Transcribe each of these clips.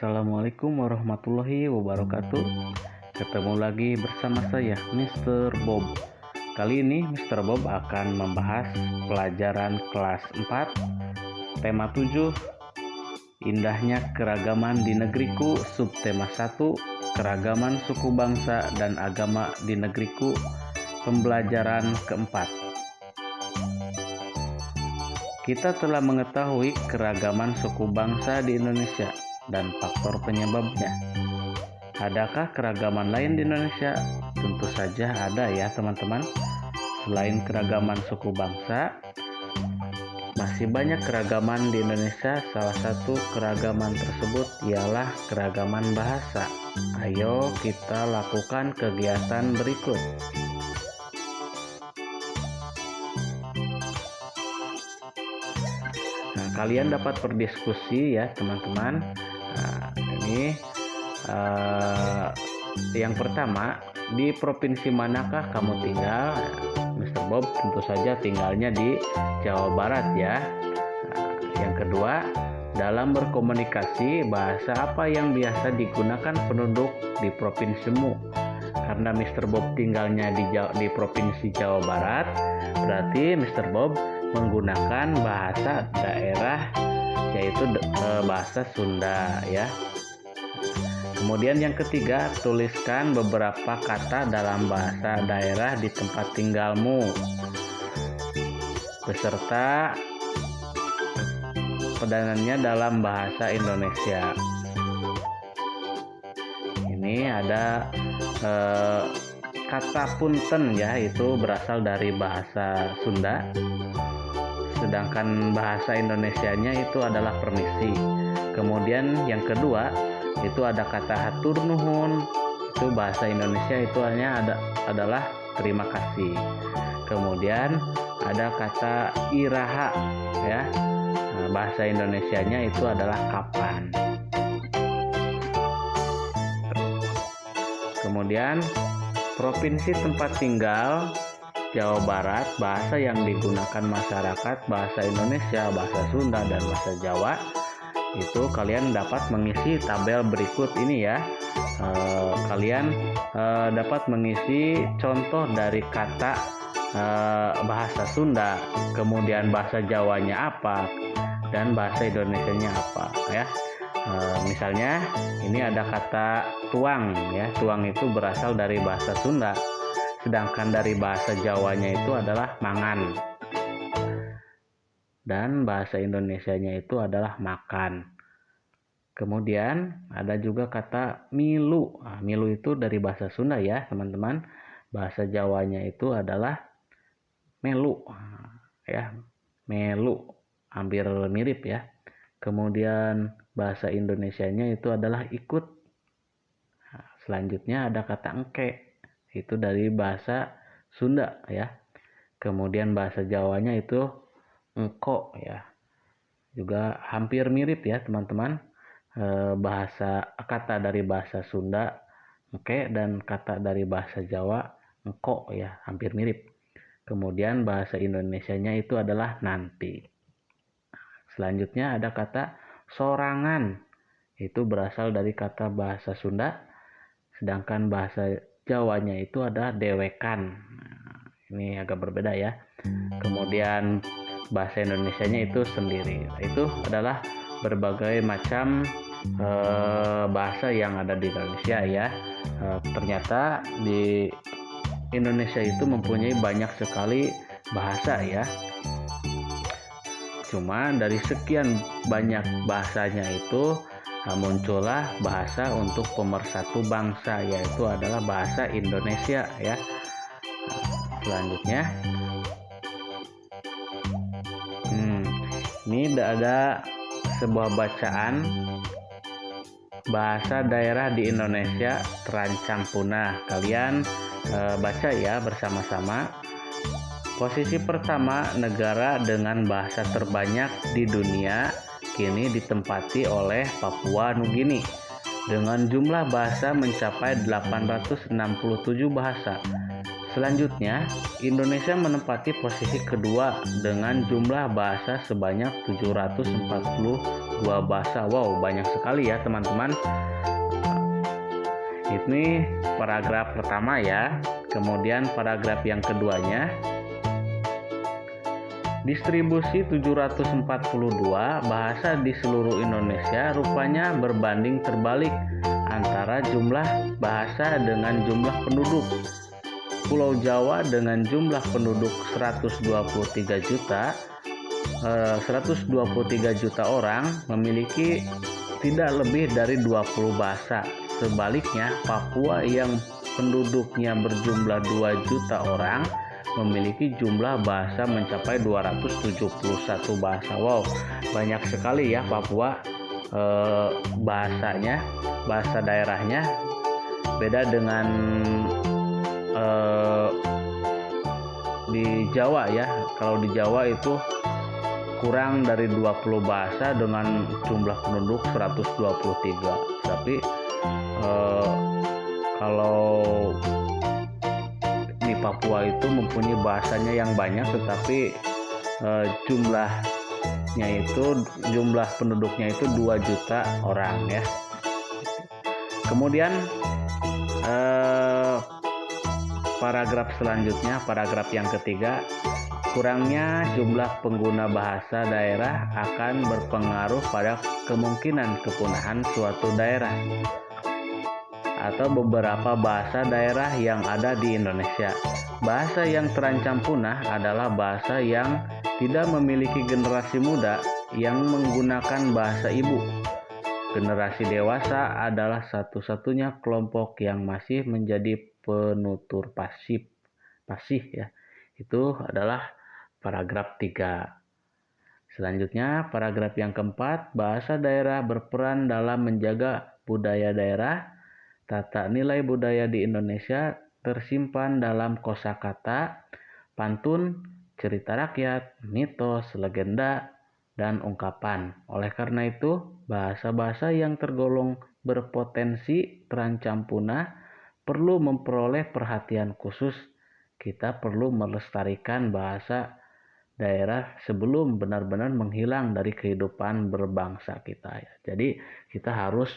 Assalamualaikum warahmatullahi wabarakatuh. Ketemu lagi bersama saya Mr. Bob. Kali ini Mr. Bob akan membahas pelajaran kelas 4 tema 7 Indahnya Keragaman di Negeriku, subtema 1 Keragaman Suku Bangsa dan Agama di Negeriku, pembelajaran keempat. Kita telah mengetahui keragaman suku bangsa di Indonesia dan faktor penyebabnya. Adakah keragaman lain di Indonesia? Tentu saja ada ya teman-teman. Selain keragaman suku bangsa, masih banyak keragaman di Indonesia. Salah satu keragaman tersebut ialah keragaman bahasa. Ayo kita lakukan kegiatan berikut. Nah, kalian dapat berdiskusi ya teman-teman. Nah, ini yang pertama, di provinsi manakah kamu tinggal? Mr. Bob tentu saja tinggalnya di Jawa Barat ya. Nah, yang kedua, dalam berkomunikasi, bahasa apa yang biasa digunakan penduduk di provinsimu? Karena Mr. Bob tinggalnya di provinsi Jawa Barat, berarti Mr. Bob menggunakan bahasa daerah, yaitu bahasa Sunda ya. Kemudian yang ketiga, tuliskan beberapa kata dalam bahasa daerah di tempat tinggalmu beserta pedanannya dalam bahasa Indonesia. Ini ada kata punten ya, itu berasal dari bahasa Sunda. Sedangkan bahasa Indonesianya itu adalah permisi. Kemudian yang kedua itu ada kata hatur nuhun, itu bahasa Indonesia itu adalah terima kasih. Kemudian ada kata iraha ya, bahasa Indonesianya itu adalah kapan. Kemudian provinsi tempat tinggal Jawa Barat, bahasa yang digunakan masyarakat bahasa Indonesia, bahasa Sunda, dan bahasa Jawa. Itu kalian dapat mengisi tabel berikut ini ya. Kalian dapat mengisi contoh dari kata bahasa Sunda, kemudian bahasa Jawanya apa, dan bahasa Indonesianya apa ya. Misalnya ini ada kata tuang ya. Tuang itu berasal dari bahasa Sunda. Sedangkan dari bahasa Jawanya itu adalah mangan. Dan bahasa Indonesianya itu adalah makan. Kemudian ada juga kata milu. Nah, milu itu dari bahasa Sunda ya teman-teman. Bahasa Jawanya itu adalah melu. Ya, melu. Hampir mirip ya. Kemudian bahasa Indonesianya itu adalah ikut. Nah, selanjutnya ada kata engke. Itu dari bahasa Sunda ya. Kemudian bahasa Jawanya itu engko ya. Juga hampir mirip ya teman-teman. Bahasa kata dari bahasa Sunda engke dan kata dari bahasa Jawa engko ya, hampir mirip. Kemudian bahasa Indonesianya itu adalah nanti. Selanjutnya ada kata sorangan. Itu berasal dari kata bahasa Sunda. Sedangkan bahasa Jawanya itu adalah dewekan. Nah, ini agak berbeda ya. Kemudian bahasa Indonesianya itu sendiri. Itu adalah berbagai macam bahasa yang ada di Indonesia ya. Ternyata di Indonesia itu mempunyai banyak sekali bahasa ya. Cuma dari sekian banyak bahasanya itu muncullah bahasa untuk pemersatu bangsa, yaitu adalah bahasa Indonesia ya. Selanjutnya ini ada sebuah bacaan, bahasa daerah di Indonesia terancam punah. Kalian baca ya bersama-sama. Posisi pertama, negara dengan bahasa terbanyak di dunia kini ditempati oleh Papua Nugini dengan jumlah bahasa mencapai 867 bahasa. Selanjutnya, Indonesia menempati posisi kedua dengan jumlah bahasa sebanyak 742 bahasa. Wow, banyak sekali ya teman-teman. Ini paragraf pertama ya. Kemudian paragraf yang keduanya, distribusi 742 bahasa di seluruh Indonesia rupanya berbanding terbalik antara jumlah bahasa dengan jumlah penduduk. Pulau Jawa dengan jumlah penduduk 123 juta orang memiliki tidak lebih dari 20 bahasa. Sebaliknya, Papua yang penduduknya berjumlah 2 juta orang memiliki jumlah bahasa mencapai 271 bahasa. Wow, banyak sekali ya Papua bahasanya, bahasa daerahnya. Beda dengan di Jawa ya. Kalau di Jawa itu kurang dari 20 bahasa dengan jumlah penduduk 123. Tapi kalau di Papua itu mempunyai bahasanya yang banyak, tetapi jumlah penduduknya itu 2 juta orang ya. Kemudian paragraf selanjutnya, paragraf yang ketiga, kurangnya jumlah pengguna bahasa daerah akan berpengaruh pada kemungkinan kepunahan suatu daerah atau beberapa bahasa daerah yang ada di Indonesia. Bahasa yang terancam punah adalah bahasa yang tidak memiliki generasi muda yang menggunakan bahasa ibu. Generasi dewasa adalah satu-satunya kelompok yang masih menjadi penutur pasif ya. Itu adalah paragraf 3. Selanjutnya, paragraf yang keempat, bahasa daerah berperan dalam menjaga budaya daerah. Tata nilai budaya di Indonesia tersimpan dalam kosakata, pantun, cerita rakyat, mitos, legenda, dan ungkapan. Oleh karena itu, bahasa-bahasa yang tergolong berpotensi terancam punah perlu memperoleh perhatian khusus. Kita perlu melestarikan bahasa daerah sebelum benar-benar menghilang dari kehidupan berbangsa kita ya. Jadi kita harus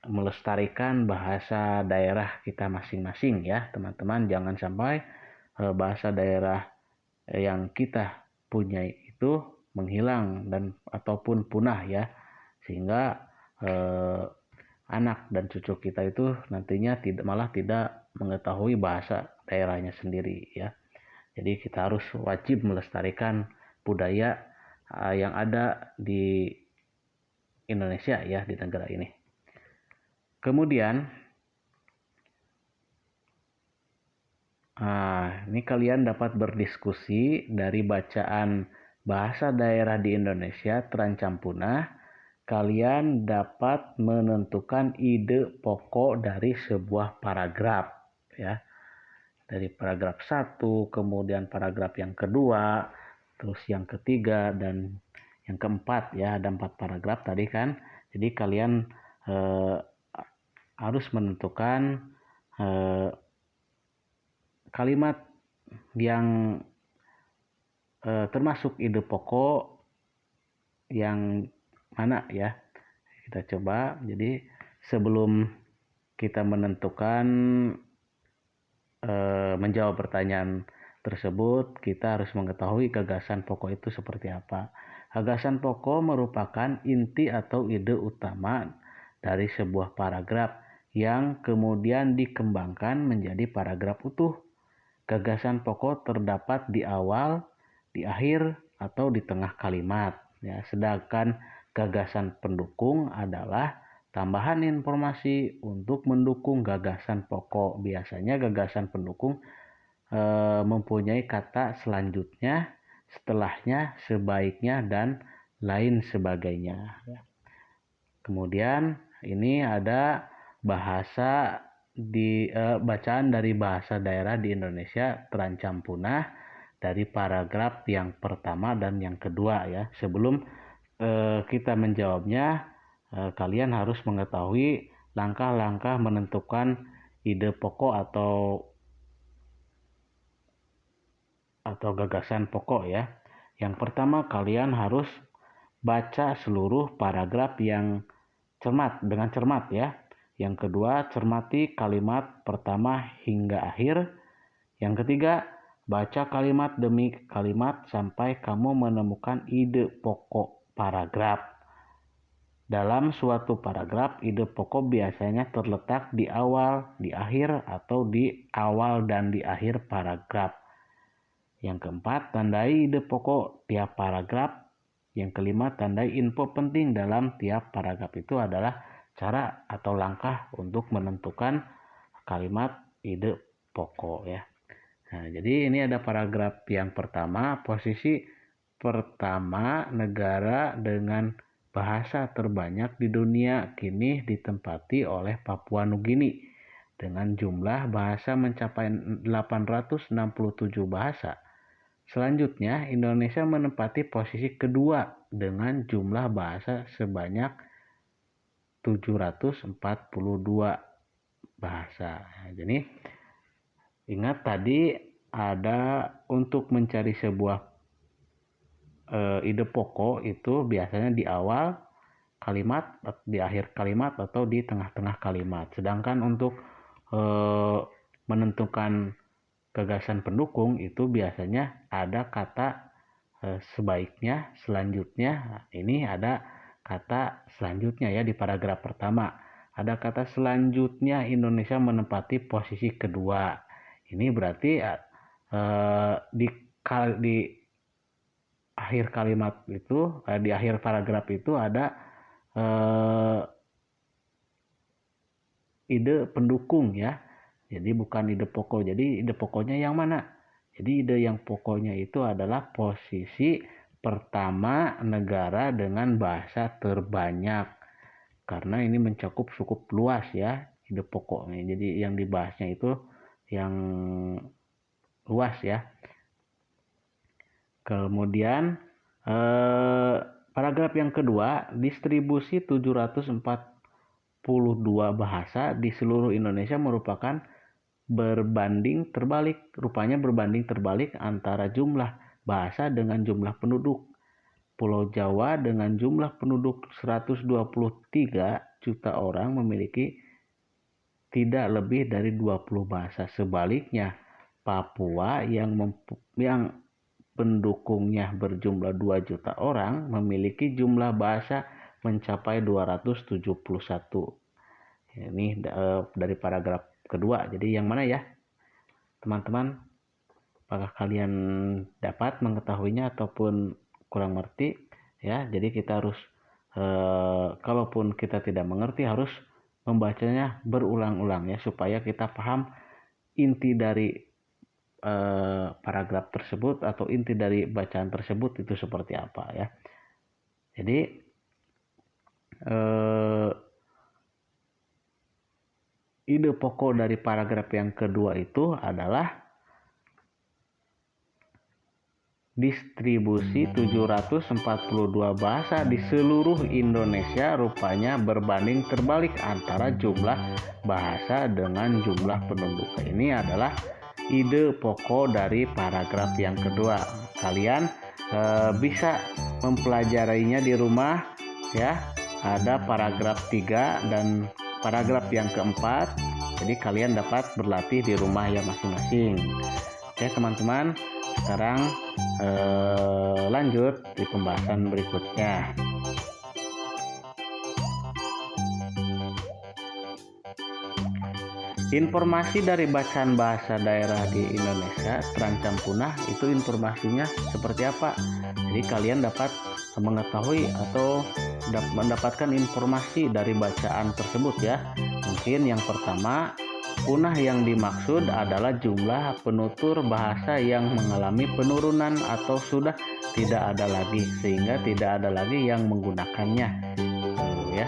melestarikan bahasa daerah kita masing-masing ya teman-teman. Jangan sampai bahasa daerah yang kita punya itu menghilang dan ataupun punah ya, sehingga anak dan cucu kita itu nantinya malah tidak mengetahui bahasa daerahnya sendiri ya. Jadi kita harus wajib melestarikan budaya yang ada di Indonesia ya, di negara ini. Kemudian ini kalian dapat berdiskusi dari bacaan bahasa daerah di Indonesia terancam punah. Kalian dapat menentukan ide pokok dari sebuah paragraf ya. Dari paragraf 1, kemudian paragraf yang kedua, terus yang ketiga dan yang keempat ya, ada 4 paragraf tadi kan. Jadi kalian harus menentukan kalimat yang termasuk ide pokok yang mana ya. Kita coba. Jadi sebelum kita menentukan menjawab pertanyaan tersebut, kita harus mengetahui gagasan pokok itu seperti apa. Gagasan pokok merupakan inti atau ide utama dari sebuah paragraf yang kemudian dikembangkan menjadi paragraf utuh. Gagasan pokok terdapat di awal, di akhir, atau di tengah kalimat. Ya, sedangkan gagasan pendukung adalah tambahan informasi untuk mendukung gagasan pokok. Biasanya gagasan pendukung mempunyai kata selanjutnya, setelahnya, sebaiknya, dan lain sebagainya. Kemudian ini ada bacaan dari bahasa daerah di Indonesia terancam punah dari paragraf yang pertama dan yang kedua ya. Sebelum kita menjawabnya, kalian harus mengetahui langkah-langkah menentukan ide pokok atau atau gagasan pokok ya. Yang pertama, kalian harus baca seluruh paragraf yang dengan cermat ya. Yang kedua, cermati kalimat pertama hingga akhir. Yang ketiga, baca kalimat demi kalimat sampai kamu menemukan ide pokok paragraf. Dalam suatu paragraf, ide pokok biasanya terletak di awal, di akhir, atau di awal dan di akhir paragraf. Yang keempat, tandai ide pokok tiap paragraf. Yang kelima, tandai info penting dalam tiap paragraf. Itu adalah cara atau langkah untuk menentukan kalimat ide pokok ya. Nah, jadi ini ada paragraf yang pertama, posisi pertama, negara dengan bahasa terbanyak di dunia kini ditempati oleh Papua Nugini dengan jumlah bahasa mencapai 867 bahasa. Selanjutnya, Indonesia menempati posisi kedua dengan jumlah bahasa sebanyak 742 bahasa. Jadi, ingat tadi ada untuk mencari sebuah ide pokok itu biasanya di awal kalimat, di akhir kalimat, atau di tengah-tengah kalimat. Sedangkan untuk menentukan gagasan pendukung itu biasanya ada kata sebaiknya, selanjutnya. Ini ada kata selanjutnya ya di paragraf pertama. Ada kata selanjutnya Indonesia menempati posisi kedua. Ini berarti di akhir kalimat itu, di akhir paragraf itu ada ide pendukung ya. Jadi bukan ide pokok. Jadi ide pokoknya yang mana? Jadi ide yang pokoknya itu adalah posisi pertama negara dengan bahasa terbanyak. Karena ini mencakup cukup luas ya ide pokoknya. Jadi yang dibahasnya itu yang luas ya. Kemudian paragraf yang kedua, distribusi 742 bahasa di seluruh Indonesia merupakan berbanding terbalik. Rupanya berbanding terbalik antara jumlah bahasa dengan jumlah penduduk. Pulau Jawa dengan jumlah penduduk 123 juta orang memiliki tidak lebih dari 20 bahasa. Sebaliknya, Papua yang pendukungnya berjumlah 2 juta orang memiliki jumlah bahasa mencapai 271. Ini dari paragraf kedua. Jadi yang mana ya teman-teman? Apakah kalian dapat mengetahuinya ataupun kurang mengerti ya? Jadi kita harus kalaupun kita tidak mengerti harus membacanya berulang-ulang ya, supaya kita paham inti dari paragraf tersebut atau inti dari bacaan tersebut itu seperti apa ya. Jadi ide pokok dari paragraf yang kedua itu adalah distribusi 742 bahasa di seluruh Indonesia rupanya berbanding terbalik antara jumlah bahasa dengan jumlah penduduk. Ini adalah ide pokok dari paragraf yang kedua. Kalian bisa mempelajarinya di rumah ya. Ada paragraf 3 dan paragraf yang keempat. Jadi kalian dapat berlatih di rumah ya masing-masing. Oke teman-teman, sekarang lanjut di pembahasan berikutnya. Informasi dari bacaan bahasa daerah di Indonesia terancam punah, itu informasinya seperti apa? Jadi kalian dapat mengetahui atau mendapatkan informasi dari bacaan tersebut ya. Mungkin yang pertama, punah yang dimaksud adalah jumlah penutur bahasa yang mengalami penurunan atau sudah tidak ada lagi, sehingga tidak ada lagi yang menggunakannya ya.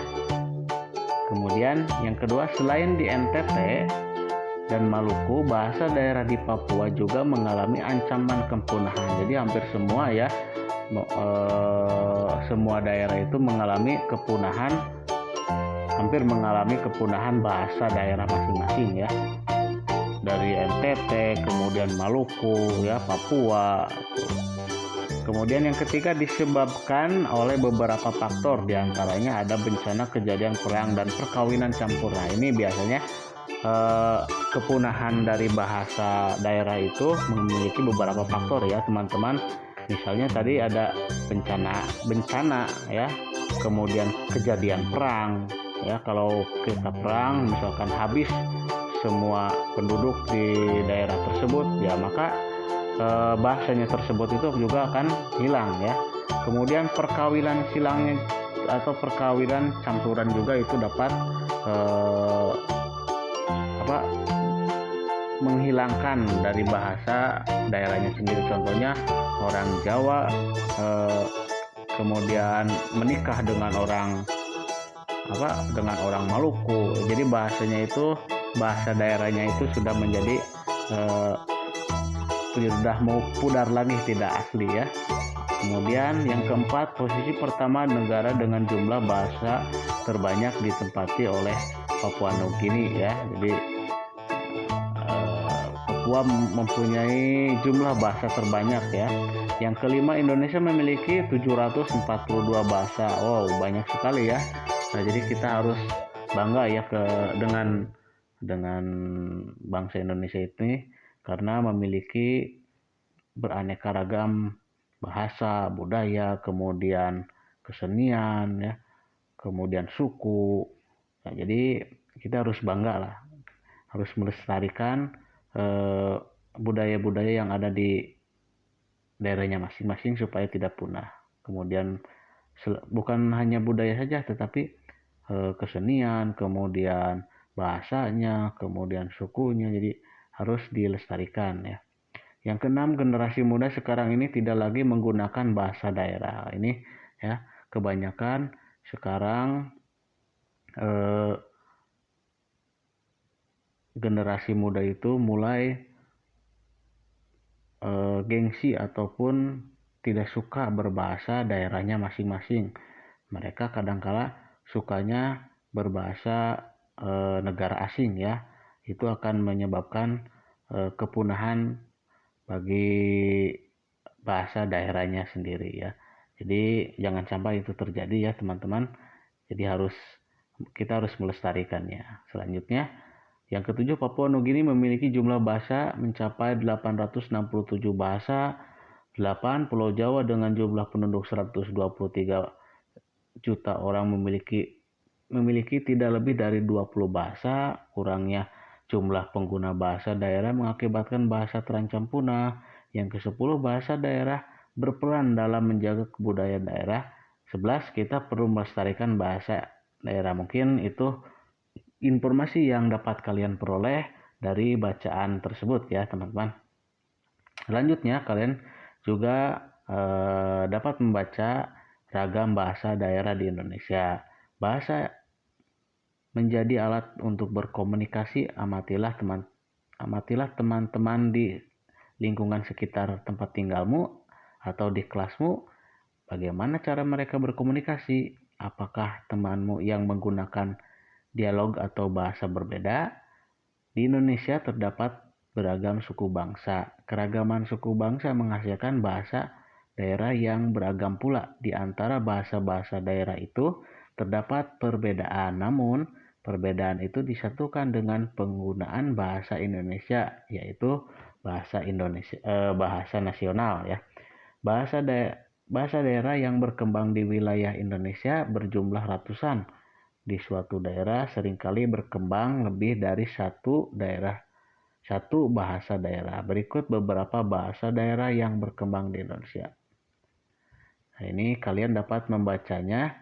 Kemudian yang kedua, selain di NTT dan Maluku, bahasa daerah di Papua juga mengalami ancaman kepunahan. Jadi hampir semua ya, semua daerah itu mengalami kepunahan, hampir mengalami kepunahan bahasa daerah masing-masing ya. dari NTT, kemudian Maluku, ya, Papua. Kemudian yang ketiga disebabkan oleh beberapa faktor, diantaranya ada bencana, kejadian perang, dan perkawinan campur. Nah, ini biasanya kepunahan dari bahasa daerah itu memiliki beberapa faktor ya teman-teman. Misalnya tadi ada bencana ya, kemudian kejadian perang ya. Kalau kita perang misalkan habis semua penduduk di daerah tersebut ya, maka bahasanya tersebut itu juga akan hilang ya. Kemudian perkawinan silangnya atau perkawinan campuran juga itu dapat menghilangkan dari bahasa daerahnya sendiri. Contohnya orang Jawa kemudian menikah dengan orang Maluku, jadi bahasa daerahnya itu sudah menjadi sudah mau pudar lagi, tidak asli ya. Kemudian yang keempat, posisi pertama negara dengan jumlah bahasa terbanyak ditempati oleh Papua Nugini ya. Jadi Papua mempunyai jumlah bahasa terbanyak ya. Yang kelima, Indonesia memiliki 742 bahasa. Wow, banyak sekali ya. Nah, jadi kita harus bangga ya dengan bangsa Indonesia ini karena memiliki beraneka ragam bahasa, budaya, kemudian kesenian ya, kemudian suku. Nah, jadi kita harus bangga lah, harus melestarikan budaya-budaya yang ada di daerahnya masing-masing supaya tidak punah. Kemudian bukan hanya budaya saja, tetapi kesenian, kemudian bahasanya, kemudian sukunya, jadi harus dilestarikan ya. Yang keenam, generasi muda sekarang ini tidak lagi menggunakan bahasa daerah. Ini ya, kebanyakan sekarang generasi muda itu mulai gengsi ataupun tidak suka berbahasa daerahnya masing-masing. Mereka kadangkala sukanya berbahasa negara asing ya. Itu akan menyebabkan kepunahan bagi bahasa daerahnya sendiri ya. Jadi jangan sampai itu terjadi ya teman-teman. Jadi kita harus melestarikannya. Selanjutnya, yang ketujuh, Papua Nugini memiliki jumlah bahasa mencapai 867 bahasa. 8, Pulau Jawa dengan jumlah penduduk 123 juta orang memiliki tidak lebih dari 20 bahasa. Kurangnya jumlah pengguna bahasa daerah mengakibatkan bahasa terancam punah. Yang ke-10, bahasa daerah berperan dalam menjaga kebudayaan daerah. 11, kita perlu melestarikan bahasa daerah. Mungkin itu informasi yang dapat kalian peroleh dari bacaan tersebut ya teman-teman. Selanjutnya kalian juga dapat membaca ragam bahasa daerah di Indonesia. Bahasa menjadi alat untuk berkomunikasi. Amatilah teman-teman di lingkungan sekitar tempat tinggalmu atau di kelasmu, bagaimana cara mereka berkomunikasi. Apakah temanmu yang menggunakan dialog atau bahasa berbeda? Di Indonesia terdapat beragam suku bangsa. Keragaman suku bangsa menghasilkan bahasa daerah yang beragam pula. Di antara bahasa-bahasa daerah itu terdapat perbedaan, namun perbedaan itu disatukan dengan penggunaan bahasa Indonesia, yaitu bahasa nasional ya. Bahasa daerah yang berkembang di wilayah Indonesia berjumlah ratusan. Di suatu daerah seringkali berkembang lebih dari satu bahasa daerah. Berikut beberapa bahasa daerah yang berkembang di Indonesia. Nah, ini kalian dapat membacanya.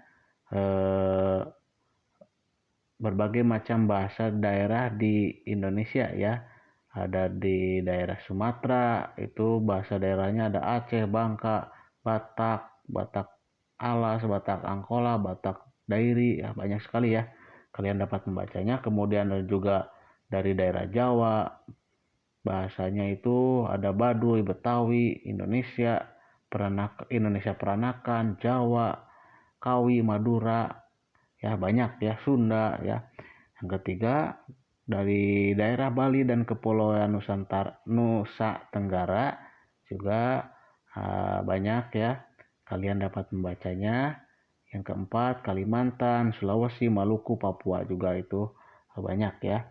Berbagai macam bahasa daerah di Indonesia ya. Ada di daerah Sumatera, itu bahasa daerahnya ada Aceh, Bangka, Batak Alas, Batak Angkola, Batak Dairi, ya banyak sekali ya. Kalian dapat membacanya. Kemudian ada juga dari daerah Jawa, bahasanya itu ada Baduy, Betawi, Indonesia Peranakan, Jawa, Kawi, Madura, ya banyak ya, Sunda ya. Yang ketiga, dari daerah Bali dan Kepulauan Nusa Tenggara juga banyak ya. Kalian dapat membacanya. Yang keempat, Kalimantan, Sulawesi, Maluku, Papua juga itu banyak ya.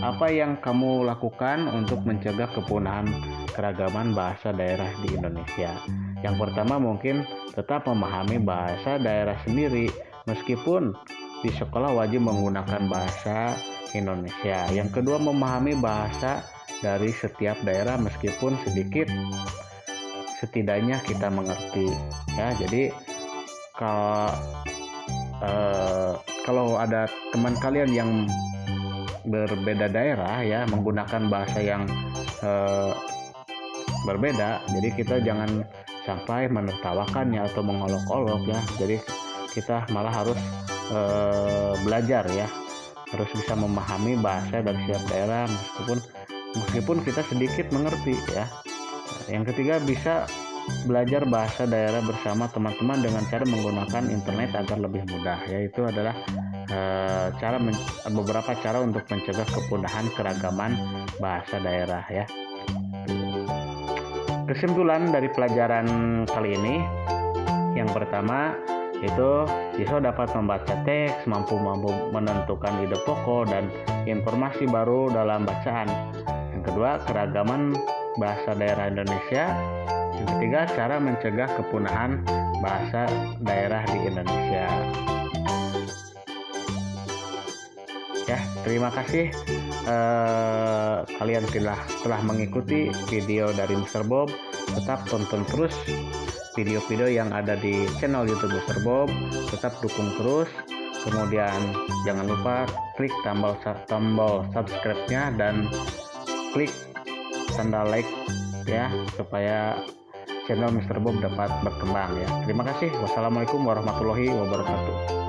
Apa yang kamu lakukan untuk mencegah kepunahan keragaman bahasa daerah di Indonesia? Yang pertama mungkin tetap memahami bahasa daerah sendiri, meskipun di sekolah wajib menggunakan bahasa Indonesia. Yang kedua, memahami bahasa dari setiap daerah meskipun sedikit, setidaknya kita mengerti ya. Jadi kalau ada teman kalian yang berbeda daerah ya, menggunakan bahasa yang berbeda, jadi kita jangan sampai menertawakannya atau mengolok-olok ya. Jadi kita malah harus belajar ya, harus bisa memahami bahasa dari setiap daerah meskipun kita sedikit mengerti ya. Yang ketiga, bisa belajar bahasa daerah bersama teman-teman dengan cara menggunakan internet agar lebih mudah. Yaitu adalah beberapa cara untuk mencegah kepunahan keragaman bahasa daerah ya. Kesimpulan dari pelajaran kali ini, yang pertama itu siswa dapat membaca teks, mampu menentukan ide pokok dan informasi baru dalam bacaan. Yang kedua, keragaman bahasa daerah Indonesia. Yang ketiga, cara mencegah kepunahan bahasa daerah di Indonesia. Ya, terima kasih kalian telah mengikuti video dari Mr. Bob. Tetap tonton terus video-video yang ada di channel YouTube Mr. Bob. Tetap dukung terus. Kemudian jangan lupa klik tombol subscribe-nya dan klik tanda like ya, supaya channel Mr. Bob dapat berkembang ya. Terima kasih. Wassalamualaikum warahmatullahi wabarakatuh.